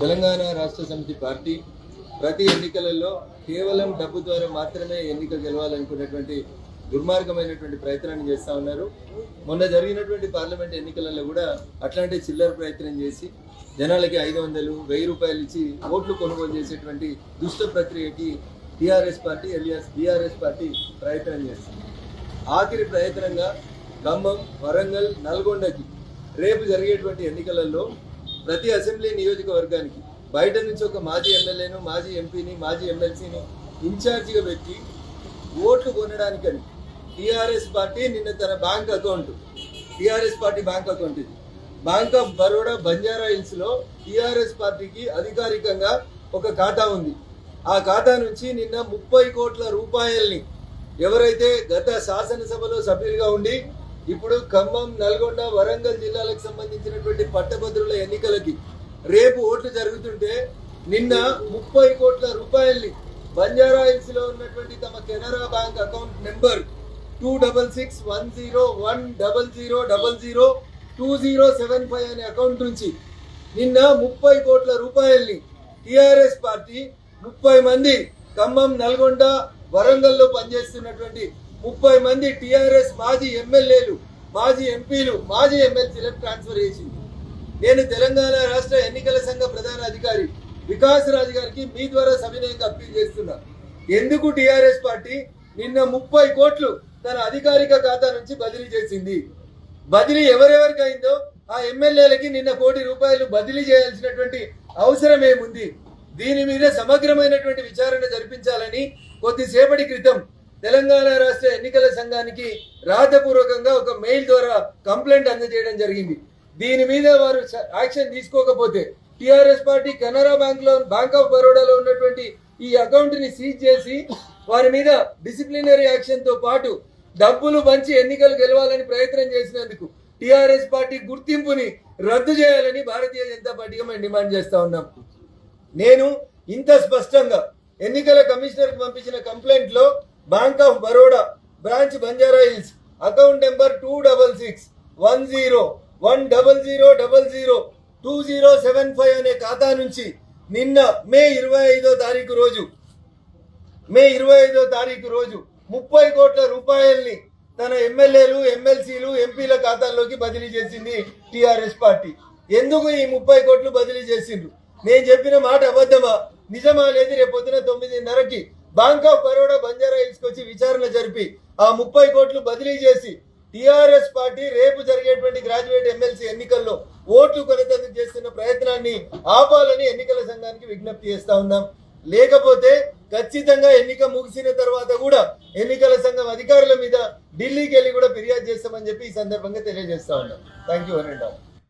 తెలంగాణ రాష్ట్ర సమితి పార్టీ ప్రతి ఎన్నికలలో కేవలం డబ్బు ద్వారా మాత్రమే ఎన్నిక గెలవాలనుకునేటువంటి దుర్మార్గమైనటువంటి ప్రయత్నాన్ని చేస్తూ ఉన్నారు. మొన్న జరిగినటువంటి పార్లమెంట్ ఎన్నికలలో కూడా అట్లాంటి చిల్లర ప్రయత్నం చేసి జనాలకి 500, 1000 రూపాయలు ఇచ్చి ఓట్లు కొనుగోలు చేసేటువంటి దుష్ట ప్రక్రియకి TRS party alias BRS party ప్రయత్నం చేస్తుంది. ఆఖరి ప్రయత్నంగా ఖమ్మం, వరంగల్, నల్గొండకి రేపు జరిగేటువంటి ఎన్నికలలో ప్రతి అసెంబ్లీ నియోజకవర్గానికి బయట నుంచి ఒక మాజీ ఎమ్మెల్యేను, మాజీ ఎంపీని, మాజీ ఎమ్మెల్సీని ఇన్ఛార్జిగా పెట్టి ఓట్లు కొనడానికని టీఆర్ఎస్ పార్టీ నిన్న తన bank account, TRS party bank account ఇది బ్యాంక్ ఆఫ్ బరోడా బంజారా హిల్స్లో టీఆర్ఎస్ పార్టీకి అధికారికంగా ఒక ఖాతా ఉంది. ఆ ఖాతా నుంచి నిన్న 30 కోట్ల రూపాయల్ని ఎవరైతే గత శాసనసభలో సభ్యులుగా ఉండి ఇప్పుడు ఖమ్మం, నల్గొండ, వరంగల్ జిల్లాలకు సంబంధించినటువంటి పట్టభద్రుల ఎన్నికలకి రేపు ఓట్లు జరుగుతుంటే నిన్న 30 కోట్ల రూపాయల్ని బంజారా హిల్స్ లో ఉన్నటువంటి తమ కెనరా బ్యాంక్ అకౌంట్ నెంబర్ 26610100002075 అనే అకౌంట్ నుంచి నిన్న 30 కోట్ల రూపాయల్ని టీఆర్ఎస్ పార్టీ 30 మంది ఖమ్మం, నల్గొండ, వరంగల్లో పనిచేస్తున్నటువంటి 30 మంది టీఆర్ఎస్ మాజీ ఎమ్మెల్యేలు, మాజీ ఎంపీలు, మాజీ ఎమ్మెల్సీలకు ట్రాన్స్ఫర్ చేసింది. నేను తెలంగాణ రాష్ట్ర ఎన్నికల సంఘ ప్రధాన అధికారి వికాస్ రాజ్ గారికి మీ ద్వారా సవినయంగా అప్పీల్ చేస్తున్నా. ఎందుకు టీఆర్ఎస్ పార్టీ నిన్న 30 కోట్లు తన అధికారిక ఖాతా నుంచి బదిలీ చేసింది? బదిలీ ఎవరెవరికి అయిందో ఆ ఎమ్మెల్యేలకి నిన్న 1 కోటి రూపాయలు బదిలీ చేయాల్సినటువంటి అవసరం ఏముంది? దీని మీద సమగ్రమైనటువంటి విచారణ జరిపించాలని కొద్దిసేపటి క్రితం తెలంగాణ రాష్ట్ర ఎన్నికల సంఘానికి రాతపూర్వకంగా ఒక మెయిల్ ద్వారా కంప్లైంట్ అందజేయడం జరిగింది. దీని మీద వారు యాక్షన్ తీసుకోకపోతే TRS party Canara bank of బరోడాలో ఉన్నటువంటి ఈ అకౌంట్ ని సీజ్ చేసి వారి మీద డిసిప్లినరీ యాక్షన్ తో పాటు డబ్బులు పంచి ఎన్నికలు గెలవాలని ప్రయత్నం చేసినందుకు టిఆర్ఎస్ పార్టీ గుర్తింపుని రద్దు చేయాలని భారతీయ జనతా పార్టీగా మేము డిమాండ్ చేస్తా ఉన్నాం. నేను ఇంత స్పష్టంగా ఎన్నికల కమిషనర్ కి పంపించిన కంప్లైంట్ లో bank of Baroda branch Banjara hills account number 26100100002075 అనే ఖాతా నుంచి నిన్న మే 25వ తారీఖు రోజు 30 కోట్ల రూపాయల్ని తన ఎమ్మెల్యేలు, ఎమ్మెల్సీలు, ఎంపీల ఖాతాల్లోకి బదిలీ చేసింది టిఆర్ఎస్ పార్టీ. ఎందుకు ఈ 30 కోట్లు బదిలీ చేసిండ్రు? నేను చెప్పిన మాట అబద్ధమా నిజమా అనేది రేపు పొద్దున 9:30కి Bank of Baroda Banjara Hills కి వచ్చి విచారణ జరిపి ఆ 30 కోట్లు బదిలీ చేసి టిఆర్ఎస్ పార్టీ రేపు జరిగేటువంటి గ్రాడ్యుయేట్ ఎమ్మెల్సీ ఎన్నికల్లో ఓట్లు కొనేందుకు చేస్తున్న ప్రయత్నాన్ని ఆపాలని ఎన్నికల సంఘానికి విజ్ఞప్తి చేస్తా ఉన్నాం. లేకపోతే ఖచ్చితంగా ఎన్నిక ముగిసిన తర్వాత కూడా ఎన్నికల సంఘం అధికారుల మీద ఢిల్లీకి వెళ్ళి కూడా ఫిర్యాదు చేస్తామని చెప్పి ఈ సందర్భంగా తెలియజేస్తా ఉన్నాం. Thank you.